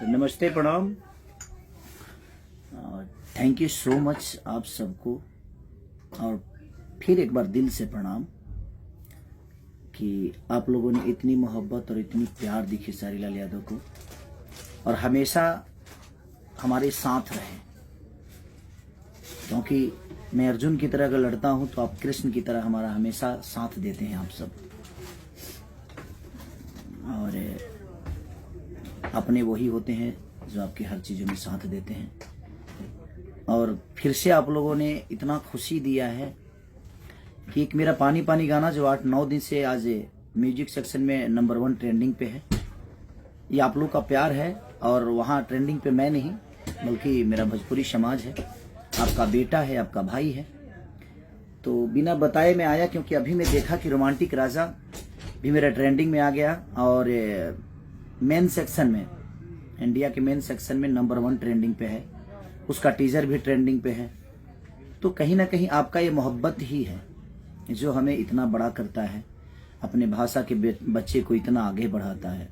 तो नमस्ते, प्रणाम। थैंक यू सो मच आप सबको, और फिर एक बार दिल से प्रणाम कि आप लोगों ने इतनी मोहब्बत और इतनी प्यार दी खेसारी लाल यादव को, और हमेशा हमारे साथ रहे। क्योंकि मैं अर्जुन की तरह अगर लड़ता हूं तो आप कृष्ण की तरह हमारा हमेशा साथ देते हैं आप सब। और अपने वही होते हैं जो आपकी हर चीज़ों में साथ देते हैं। और फिर से आप लोगों ने इतना खुशी दिया है कि एक मेरा पानी पानी गाना जो 8-9 दिन से आज म्यूजिक सेक्शन में नंबर 1 ट्रेंडिंग पे है, ये आप लोग का प्यार है। और वहाँ ट्रेंडिंग पे मैं नहीं बल्कि मेरा भोजपुरी समाज है, आपका बेटा है, आपका भाई है। तो बिना बताए मैं आया क्योंकि अभी मैं देखा कि रोमांटिक राजा भी मेरा ट्रेंडिंग में आ गया, और मेन सेक्शन में, इंडिया के मेन सेक्शन में नंबर 1 ट्रेंडिंग पे है, उसका टीजर भी ट्रेंडिंग पे है। तो कहीं ना कहीं आपका ये मोहब्बत ही है जो हमें इतना बड़ा करता है, अपने भाषा के बच्चे को इतना आगे बढ़ाता है।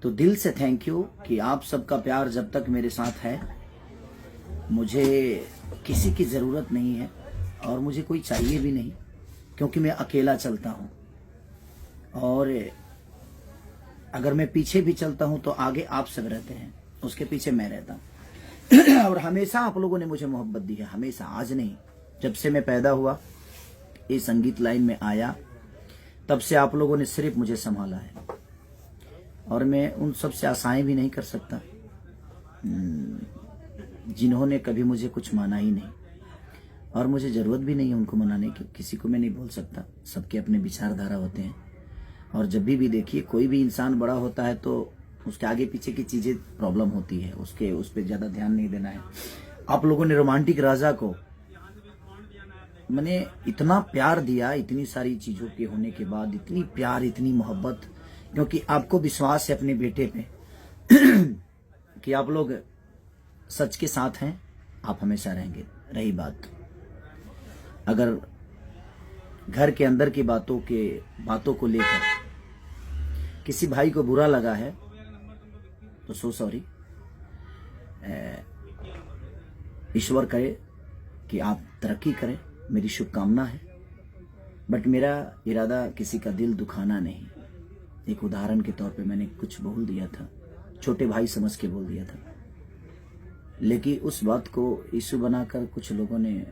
तो दिल से थैंक यू कि आप सबका प्यार जब तक मेरे साथ है, मुझे किसी की ज़रूरत नहीं है और मुझे कोई चाहिए भी नहीं, क्योंकि मैं अकेला चलता हूँ। और अगर मैं पीछे भी चलता हूँ तो आगे आप सब रहते हैं, उसके पीछे मैं रहता हूँ। और हमेशा आप लोगों ने मुझे मोहब्बत दी है, हमेशा, आज नहीं, जब से मैं पैदा हुआ ये संगीत लाइन में आया तब से आप लोगों ने सिर्फ मुझे संभाला है। और मैं उन सब से आशाएं भी नहीं कर सकता जिन्होंने कभी मुझे कुछ माना ही नहीं, और मुझे ज़रूरत भी नहीं है उनको मनाने की। किसी को मैं नहीं बोल सकता, सबके अपने विचारधारा होते हैं। और जब भी देखिए कोई भी इंसान बड़ा होता है तो उसके आगे पीछे की चीज़ें प्रॉब्लम होती है, उस पर ज़्यादा ध्यान नहीं देना है। आप लोगों ने रोमांटिक राजा को मैंने इतना प्यार दिया, इतनी सारी चीज़ों के होने के बाद इतनी प्यार, इतनी मोहब्बत, क्योंकि आपको विश्वास है अपने बेटे पे कि आप लोग सच के साथ हैं, आप हमेशा रहेंगे। रही बात अगर घर के अंदर की बातों को लेकर किसी भाई को बुरा लगा है तो सो सॉरी। ईश्वर करे कि आप तरक्की करें, मेरी शुभकामना है। बट मेरा इरादा किसी का दिल दुखाना नहीं। एक उदाहरण के तौर पे मैंने कुछ बोल दिया था, छोटे भाई समझ के बोल दिया था, लेकिन उस बात को इशू बनाकर कुछ लोगों ने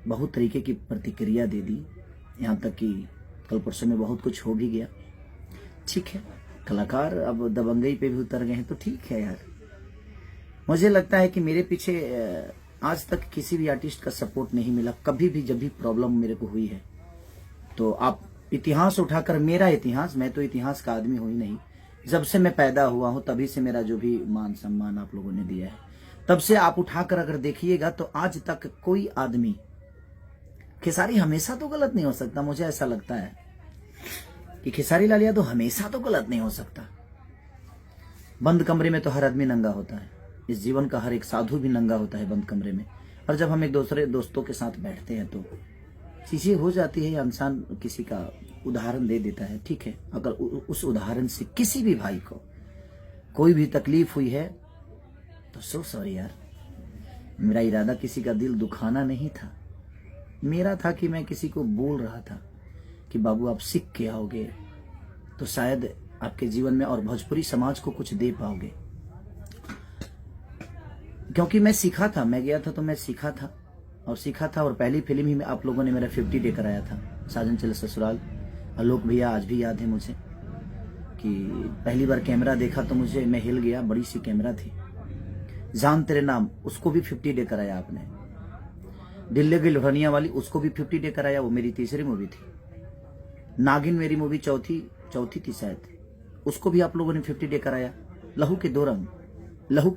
बहुत तरीके की प्रतिक्रिया दे दी। यहाँ तक कि कल परसों में बहुत कुछ हो भी गया। ठीक है, कलाकार अब दबंगई पे भी उतर गए हैं तो ठीक है यार। मुझे लगता है कि मेरे पीछे आज तक किसी भी आर्टिस्ट का सपोर्ट नहीं मिला कभी भी। जब भी प्रॉब्लम मेरे को हुई है तो आप इतिहास उठाकर, मेरा इतिहास, मैं तो इतिहास का आदमी हूँ ही नहीं। जब से मैं पैदा हुआ हूँ तभी से मेरा जो भी मान सम्मान आप लोगों ने दिया है, तब से आप उठाकर अगर देखिएगा तो आज तक कोई आदमी, खेसारी हमेशा तो गलत नहीं हो सकता। मुझे ऐसा लगता है कि खेसारी लाल यादव हमेशा तो गलत नहीं हो सकता। बंद कमरे में तो हर आदमी नंगा होता है, इस जीवन का हर एक साधु भी नंगा होता है बंद कमरे में। और जब हम एक दूसरे दोस्तों के साथ बैठते हैं तो चीजें हो जाती है। इंसान किसी का उदाहरण दे देता है, ठीक है। अगर उस उदाहरण से किसी भी भाई को कोई भी तकलीफ हुई है तो सो सॉरी यार। मेरा इरादा किसी का दिल दुखाना नहीं था। मेरा था कि मैं किसी को बोल रहा था कि बाबू आप सीख के आओगे तो शायद आपके जीवन में और भोजपुरी समाज को कुछ दे पाओगे। क्योंकि मैं सीखा था, मैं गया था तो मैं सीखा था और सीखा था। और पहली फिल्म ही में आप लोगों ने मेरा 50 डे कराया था, साजन चले ससुराल। आलोक भैया आज भी याद है मुझे कि पहली बार कैमरा देखा तो मैं हिल गया। बड़ी सी कैमरा थी। जान तेरे नाम, उसको भी 50 डे कराया आपने। दिल्ली की लोहनिया वाली, उसको भी 50 डे कराया, वो मेरी तीसरी मूवी थी। नागिन मेरी मूवी चौथी थी शायद, उसको भी आप लोगों ने 50 डे कराया। लहू के 2 रंग, लहू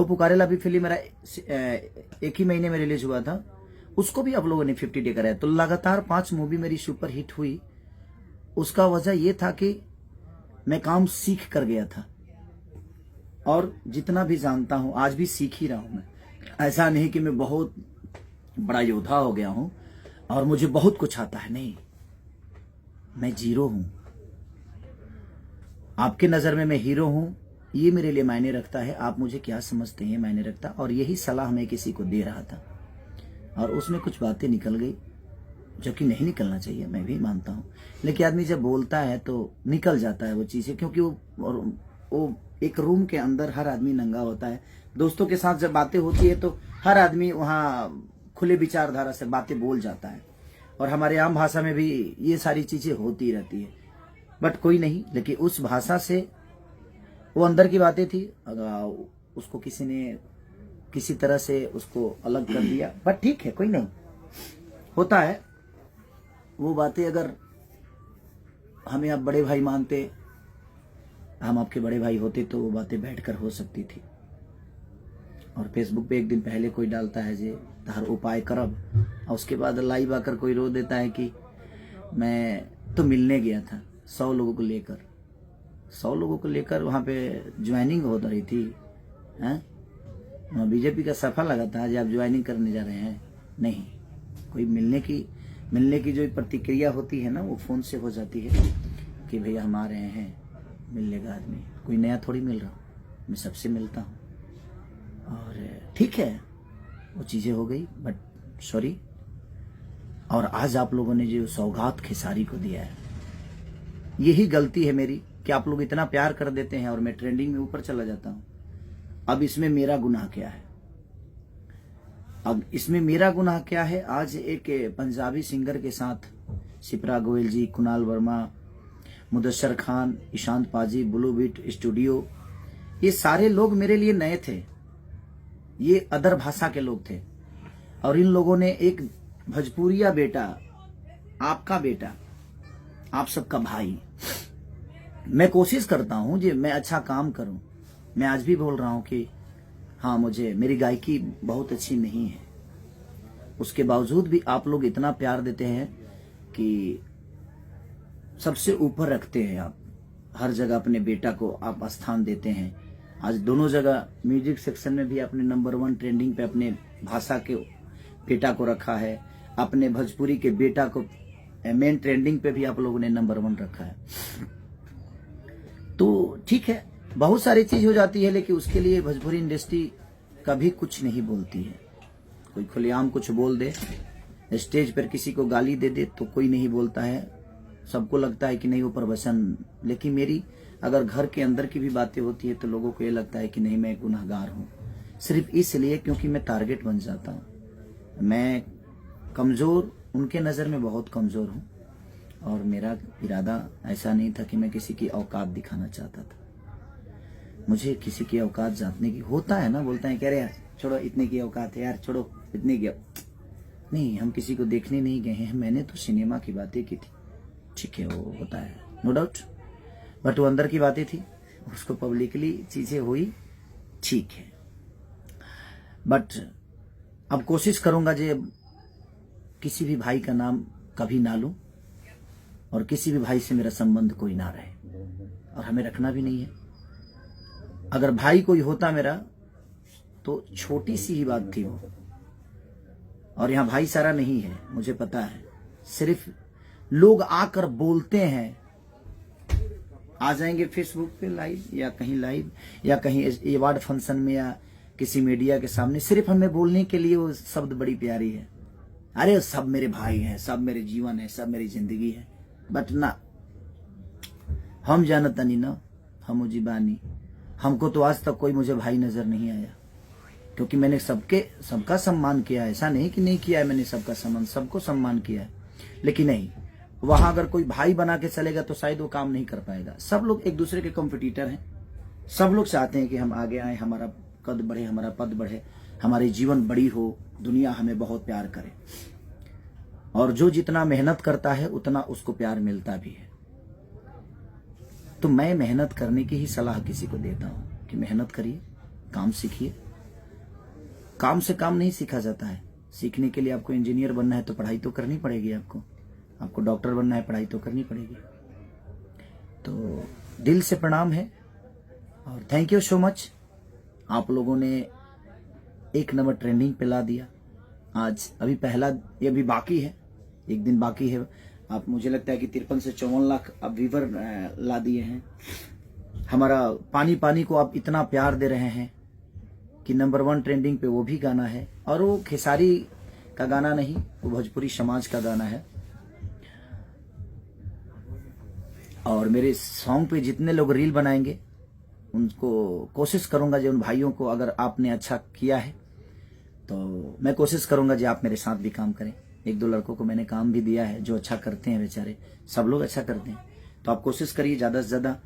पुकारेला भी फिल्म मेरा एक ही महीने में रिलीज हुआ था, उसको भी आप लोगों ने 50 डे कराया। तो लगातार 5 मूवी मेरी सुपर हिट हुई। उसका वजह यह था कि मैं काम सीख कर गया था, और जितना भी जानता हूं आज भी सीख ही रहा हूं। मैं ऐसा नहीं कि मैं बहुत बड़ा योद्धा हो गया हूं और मुझे बहुत कुछ आता है, नहीं, मैं जीरो हूं। आपके नज़र में मैं हीरो हूं, ये मेरे लिए मायने रखता है। आप मुझे क्या समझते हैं मायने रखता। और यही सलाह मैं किसी को दे रहा था और उसमें कुछ बातें निकल गई जो कि नहीं निकलना चाहिए, मैं भी मानता हूँ। लेकिन आदमी जब बोलता है तो निकल जाता है वो चीज़ें, क्योंकि वो एक रूम के अंदर हर आदमी नंगा होता है। दोस्तों के साथ जब बातें होती है तो हर आदमी वहाँ खुले विचारधारा से बातें बोल जाता है, और हमारे आम भाषा में भी ये सारी चीज़ें होती रहती है। बट कोई नहीं, लेकिन उस भाषा से वो अंदर की बातें थी, उसको किसी ने किसी तरह से उसको अलग कर दिया। बट ठीक है, कोई नहीं, होता है वो बातें। अगर हमें आप बड़े भाई मानते, हम आपके बड़े भाई होते, तो वो बातें बैठकर हो सकती थी। और फेसबुक पे एक दिन पहले कोई डालता है जे हर उपाय करब, और उसके बाद लाइव आकर कोई रो देता है कि मैं तो मिलने गया था 100 लोगों को लेकर। 100 लोगों को लेकर वहाँ पे ज्वाइनिंग हो रही थी, हैं? बीजेपी का सफा लगा था आज आप ज्वाइनिंग करने जा रहे हैं। नहीं, कोई मिलने की जो प्रतिक्रिया होती है ना, वो फ़ोन से हो जाती है कि भैया हम आ रहे हैं, मिल लेगा आदमी। कोई नया थोड़ी मिल रहा, मैं सबसे मिलता हूँ। और ठीक है, वो चीज़ें हो गई, बट सॉरी। और आज आप लोगों ने जो सौगात खेसारी को दिया है, यही गलती है मेरी कि आप लोग इतना प्यार कर देते हैं और मैं ट्रेंडिंग में ऊपर चला जाता हूँ। अब इसमें मेरा गुनाह क्या है? अब इसमें मेरा गुनाह क्या है? आज एक पंजाबी सिंगर के साथ शिप्रा गोयल जी, कुणाल वर्मा, मुदस्सर खान, ईशांत पाजी, ब्लू बीट स्टूडियो, ये सारे लोग मेरे लिए नए थे। ये अदर भाषा के लोग थे, और इन लोगों ने एक भोजपुरिया बेटा, आपका बेटा, आप सबका भाई, मैं कोशिश करता हूं कि मैं अच्छा काम करूं। मैं आज भी बोल रहा हूं कि हाँ, मेरी गायकी बहुत अच्छी नहीं है, उसके बावजूद भी आप लोग इतना प्यार देते हैं कि सबसे ऊपर रखते हैं। आप हर जगह अपने बेटा को आप स्थान देते हैं। आज दोनों जगह म्यूजिक सेक्शन में भी आपने नंबर 1 ट्रेंडिंग पे अपने भाषा के बेटा को रखा है, अपने भोजपुरी के बेटा को मेन ट्रेंडिंग पे भी आप लोगों ने नंबर 1 रखा है। तो ठीक है, बहुत सारी चीज हो जाती है, लेकिन उसके लिए भोजपुरी इंडस्ट्री कभी कुछ नहीं बोलती है। कोई खुलेआम कुछ बोल दे, स्टेज पर किसी को गाली दे दे तो कोई नहीं बोलता है, सबको लगता है कि नहीं वो प्रवचन। लेकिन मेरी अगर घर के अंदर की भी बातें होती है तो लोगों को ये लगता है कि नहीं, मैं गुनहगार हूँ, सिर्फ इसलिए क्योंकि मैं टारगेट बन जाता हूँ। मैं कमज़ोर, उनके नज़र में बहुत कमज़ोर हूँ, और मेरा इरादा ऐसा नहीं था कि मैं किसी की औकात दिखाना चाहता था। मुझे किसी की औकात जानने की होता है ना, बोलते हैं कह रहे यार छोड़ो, इतने की औकात है यार, छोड़ो इतने की। नहीं, हम किसी को देखने नहीं गए हैं, मैंने तो सिनेमा की बातें की थी, ठीक है, वो होता है नो डाउट, बट वो अंदर की बातें थी, उसको पब्लिकली चीजें हुई, ठीक है। बट अब कोशिश करूंगा जे किसी भी भाई का नाम कभी ना लूं, और किसी भी भाई से मेरा संबंध कोई ना रहे, और हमें रखना भी नहीं है। अगर भाई कोई होता मेरा तो छोटी सी ही बात थी वो, और यहाँ भाई सारा नहीं है, मुझे पता है। सिर्फ लोग आकर बोलते हैं, आ जाएंगे फेसबुक पे लाइव या कहीं लाइव या कहीं अवार्ड फंक्शन में या किसी मीडिया के सामने, सिर्फ हमें बोलने के लिए वो शब्द बड़ी प्यारी है, अरे सब मेरे भाई हैं, सब मेरे जीवन है, सब मेरी जिंदगी है। बट ना, हम जानता नहीं ना, हम जीवानी, हमको तो आज तक कोई मुझे भाई नजर नहीं आया, क्योंकि मैंने सबका सम्मान किया है। ऐसा नहीं कि नहीं किया है, मैंने सबको सम्मान किया है। लेकिन नहीं, वहां अगर कोई भाई बना के चलेगा तो शायद वो काम नहीं कर पाएगा। सब लोग एक दूसरे के कॉम्पिटिटर हैं, सब लोग चाहते हैं कि हम आगे आए, हमारा कद बढ़े, हमारा पद बढ़े, हमारी जीवन बड़ी हो, दुनिया हमें बहुत प्यार करे, और जो जितना मेहनत करता है उतना उसको प्यार मिलता भी है। तो मैं मेहनत करने की ही सलाह किसी को देता हूं कि मेहनत करिए, काम सीखिए। काम से काम नहीं सीखा जाता है, सीखने के लिए आपको इंजीनियर बनना है तो पढ़ाई तो करनी पड़ेगी, आपको डॉक्टर बनना है, पढ़ाई तो करनी पड़ेगी। तो दिल से प्रणाम है, और थैंक यू सो मच। आप लोगों ने 1 नंबर ट्रेंडिंग पे ला दिया। आज अभी पहला, ये अभी बाकी है, 1 दिन बाकी है। आप मुझे लगता है कि 53 से 54 लाख अब व्यूवर ला दिए हैं। हमारा पानी पानी को आप इतना प्यार दे रहे हैं कि नंबर 1 ट्रेंडिंग पे वो भी गाना है, और वो खेसारी का गाना नहीं, वो भोजपुरी समाज का गाना है। और मेरे सॉन्ग पे जितने लोग रील बनाएंगे उनको कोशिश करूंगा जो उन भाइयों को, अगर आपने अच्छा किया है तो मैं कोशिश करूंगा जी आप मेरे साथ भी काम करें। 1-2 लड़कों को मैंने काम भी दिया है जो अच्छा करते हैं, बेचारे सब लोग अच्छा करते हैं। तो आप कोशिश करिए ज़्यादा से ज़्यादा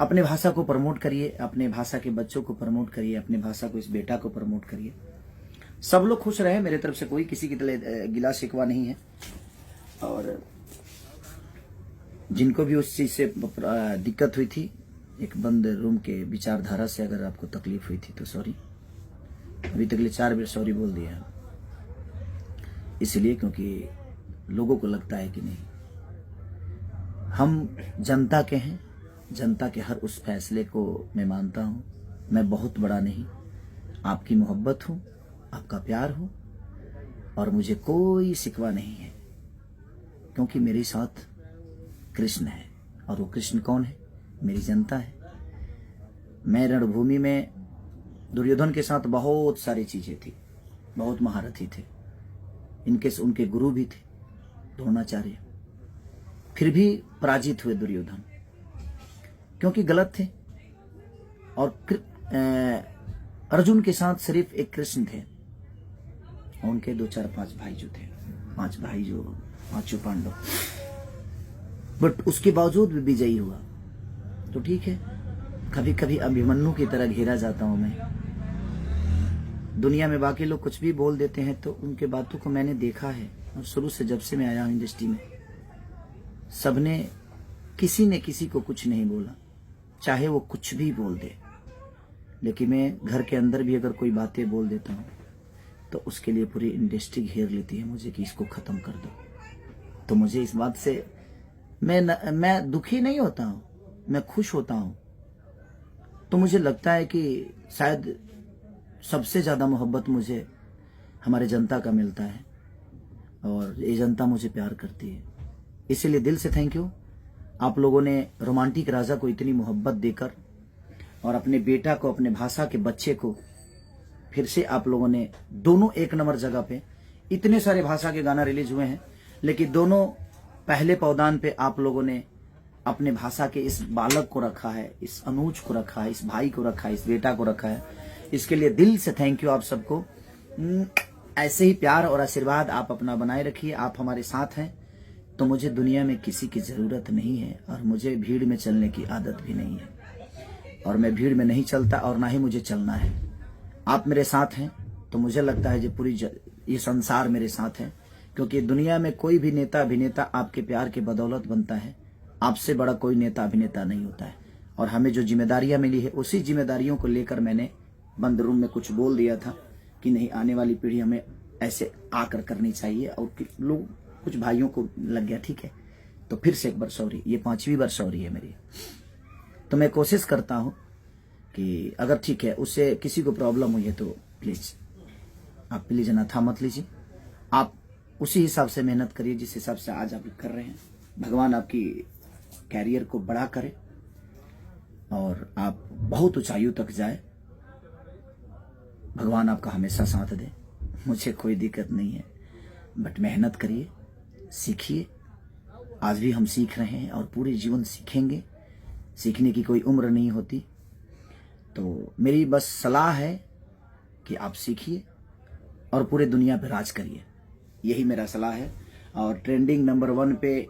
अपने भाषा को प्रमोट करिए, अपने भाषा के बच्चों को प्रमोट करिए, अपने भाषा को, इस बेटा को प्रमोट करिए। सब लोग खुश रहे, मेरे तरफ से कोई किसी की तरह गिला शिकवा नहीं है। और जिनको भी उस चीज़ से दिक्कत हुई थी, एक बंद रूम के विचारधारा से अगर आपको तकलीफ हुई थी तो सॉरी। अभी तक 4 बार सॉरी बोल दिया, इसलिए क्योंकि लोगों को लगता है कि नहीं, हम जनता के हैं, जनता के हर उस फैसले को मैं मानता हूँ। मैं बहुत बड़ा नहीं, आपकी मोहब्बत हूँ, आपका प्यार हूँ, और मुझे कोई शिकवा नहीं है, क्योंकि मेरे साथ कृष्ण है। और वो कृष्ण कौन है? मेरी जनता है। मैं रणभूमि में दुर्योधन के साथ बहुत सारी चीजें थी, बहुत महारथी थे, उनके गुरु भी थे द्रोणाचार्य, फिर भी पराजित हुए दुर्योधन, क्योंकि गलत थे। और अर्जुन के साथ सिर्फ एक कृष्ण थे, और उनके 2, 4, 5 भाई जो थे, 5 भाई जो 5 पांडव, बट उसके बावजूद भी विजयी हुआ। तो ठीक है, कभी कभी अभिमन्यु की तरह घेरा जाता हूं मैं। दुनिया में बाकी लोग कुछ भी बोल देते हैं, तो उनके बातों को मैंने देखा है, और शुरू से जब से मैं आया हूं इंडस्ट्री में, सबने, किसी ने किसी को कुछ नहीं बोला, चाहे वो कुछ भी बोल दे। लेकिन मैं घर के अंदर भी अगर कोई बातें बोल देता हूं तो उसके लिए पूरी इंडस्ट्री घेर लेती है मुझे कि इसको खत्म कर दो। तो मुझे इस बात से मैं दुखी नहीं होता हूं, मैं खुश होता हूं। तो मुझे लगता है कि शायद सबसे ज्यादा मोहब्बत मुझे हमारे जनता का मिलता है, और ये जनता मुझे प्यार करती है। इसीलिए दिल से थैंक यू। आप लोगों ने रोमांटिक राजा को इतनी मोहब्बत देकर, और अपने बेटा को, अपने भाषा के बच्चे को, फिर से आप लोगों ने दोनों 1 नंबर जगह पे, इतने सारे भाषा के गाना रिलीज हुए हैं, लेकिन दोनों पहले पौदान पे आप लोगों ने अपने भाषा के इस बालक को रखा है, इस अनुज को रखा है, इस भाई को रखा है, इस बेटा को रखा है। इसके लिए दिल से थैंक यू आप सबको। ऐसे ही प्यार और आशीर्वाद आप अपना बनाए रखिए। आप हमारे साथ हैं तो मुझे दुनिया में किसी की जरूरत नहीं है, और मुझे भीड़ में चलने की आदत भी नहीं है, और मैं भीड़ में नहीं चलता, और ना ही मुझे चलना है। आप मेरे साथ हैं तो मुझे लगता है जो ये संसार मेरे साथ है, क्योंकि दुनिया में कोई भी नेता अभिनेता आपके प्यार के बदौलत बनता है। आपसे बड़ा कोई नेता अभिनेता नहीं होता है। और हमें जो जिम्मेदारियां मिली है, उसी जिम्मेदारियों को लेकर मैंने बंद रूम में कुछ बोल दिया था कि नहीं, आने वाली पीढ़ी हमें ऐसे आकर करनी चाहिए, और लोग, कुछ भाइयों को लग गया, ठीक है, तो फिर से एक बार सॉरी। ये 5वीं बार सॉरी है मेरी। तो मैं कोशिश करता हूं कि अगर ठीक है, उससे किसी को प्रॉब्लम हुई है तो प्लीज आप प्लीज अनाथा मत लीजिए। आप उसी हिसाब से मेहनत करिए जिस हिसाब से आज आप कर रहे हैं। भगवान आपकी कैरियर को बड़ा करे और आप बहुत ऊंचाइयों तक जाए। भगवान आपका हमेशा साथ दे, मुझे कोई दिक्कत नहीं है, बट मेहनत करिए, सीखिए। आज भी हम सीख रहे हैं और पूरे जीवन सीखेंगे। सीखने की कोई उम्र नहीं होती। तो मेरी बस सलाह है कि आप सीखिए और पूरे दुनिया पे राज करिए, यही मेरा सलाह है। और ट्रेंडिंग नंबर 1 पे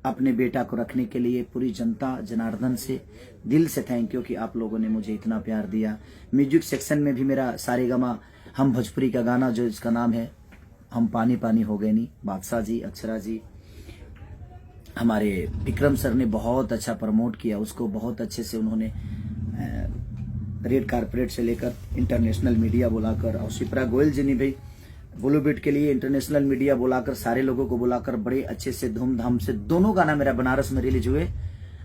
अपने बेटा को रखने के लिए पूरी जनता जनार्दन से दिल से थैंक यू कि आप लोगों ने मुझे इतना प्यार दिया। म्यूजिक सेक्शन में भी मेरा सारेगामा हम भोजपुरी का गाना जो इसका नाम है हम पानी पानी हो गए नी, बादशाह जी, अक्षरा जी, हमारे विक्रम सर ने बहुत अच्छा प्रमोट किया उसको। बहुत अच्छे से उन्होंने रेड कारपेट से लेकर इंटरनेशनल मीडिया बुलाकर, और शिप्रा गोयल जी ने भी बॉलीवुड के लिए इंटरनेशनल मीडिया बुलाकर, सारे लोगों को बुलाकर बड़े अच्छे से धूमधाम से दोनों गाना मेरा बनारस में रिलीज हुए।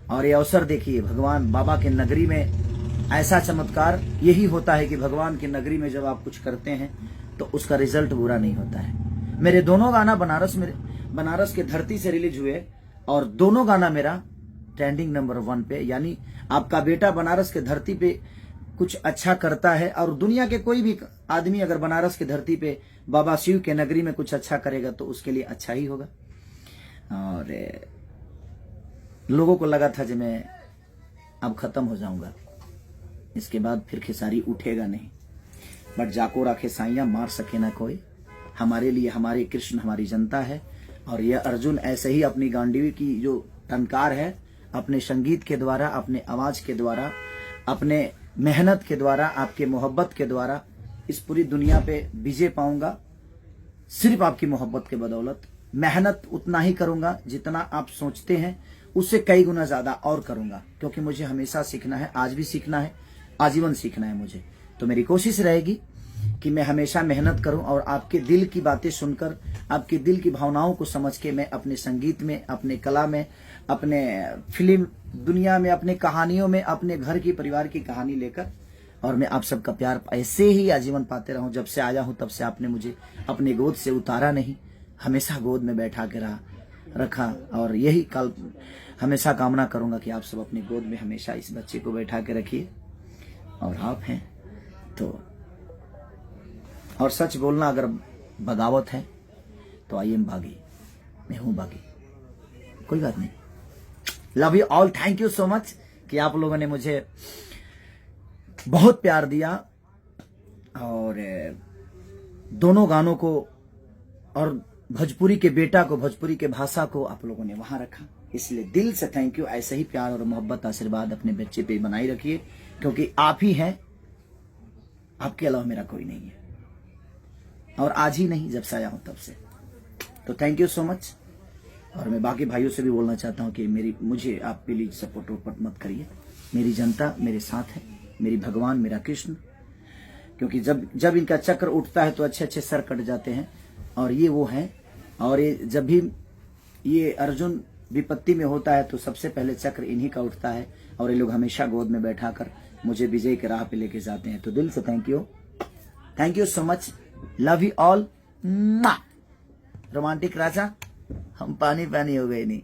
और ये अवसर देखिए, भगवान बाबा के नगरी में ऐसा चमत्कार यही होता है कि भगवान की नगरी में जब आप कुछ करते हैं तो उसका रिजल्ट बुरा नहीं होता है। मेरे दोनों गाना बनारस के धरती से रिलीज हुए और दोनों गाना मेरा ट्रेंडिंग नंबर 1 पे, यानी आपका बेटा बनारस के धरती पे कुछ अच्छा करता है, और दुनिया के कोई भी आदमी अगर बनारस की धरती पे बाबा शिव के नगरी में कुछ अच्छा करेगा तो उसके लिए अच्छा ही होगा। और लोगों को लगा था कि मैं अब खत्म हो जाऊंगा, इसके बाद फिर खेसारी उठेगा नहीं, बट जाको राखे साइया मार सके ना कोई। हमारे लिए हमारे कृष्ण हमारी जनता है, और यह अर्जुन ऐसे ही अपनी गांडीवी की जो टंकार है, अपने संगीत के द्वारा, अपने आवाज के द्वारा, अपने मेहनत के द्वारा, आपके मोहब्बत के द्वारा इस पूरी दुनिया पे विजय पाऊंगा। सिर्फ आपकी मोहब्बत के बदौलत मेहनत उतना ही करूंगा जितना आप सोचते हैं, उससे कई गुना ज्यादा और करूंगा, क्योंकि मुझे हमेशा सीखना है, आज भी सीखना है, आजीवन सीखना है मुझे। तो मेरी कोशिश रहेगी कि मैं हमेशा मेहनत करूं, और आपके दिल की बातें सुनकर, आपके दिल की भावनाओं को समझ के मैं अपने संगीत में, अपने कला में, अपने फिल्म दुनिया में, अपने कहानियों में, अपने घर की परिवार की कहानी लेकर, और मैं आप सबका प्यार ऐसे ही आजीवन पाते रहूं। जब से आया हूं तब से आपने मुझे अपने गोद से उतारा नहीं, हमेशा गोद में बैठा के रखा, और यही कल हमेशा कामना करूंगा कि आप सब अपनी गोद में हमेशा इस बच्चे को बैठा के रखिए। और आप हैं तो, और सच बोलना अगर बगावत है तो आई एम बागी, मैं हूं बागी, कोई बात नहीं। Love you all, thank you so much कि आप लोगों ने मुझे बहुत प्यार दिया, और दोनों गानों को और भोजपुरी के बेटा को, भोजपुरी के भाषा को आप लोगों ने वहां रखा, इसलिए दिल से थैंक यू। ऐसे ही प्यार और मोहब्बत, आशीर्वाद अपने बच्चे पे बनाई रखिए, क्योंकि आप ही हैं, आपके अलावा मेरा कोई नहीं है, और आज ही नहीं, जब से आया हूं तब से। तो थैंक यू सो मच। और मैं बाकी भाइयों से भी बोलना चाहता हूं कि मुझे आप प्लीज सपोर्ट वोपोर्ट मत करिए। मेरी जनता मेरे साथ है, मेरी भगवान, मेरा कृष्ण, क्योंकि जब इनका चक्र उठता है तो अच्छे अच्छे सर कट जाते हैं, और ये वो हैं। और ये जब भी ये अर्जुन विपत्ति में होता है तो सबसे पहले चक्र इन्हीं का उठता है, और ये लोग हमेशा गोद में बैठाकर मुझे विजय के राह पे लेके जाते हैं। तो दिल से thank you so much, love you all. Romantic Raja, हम पानी पानी हो गए नहीं।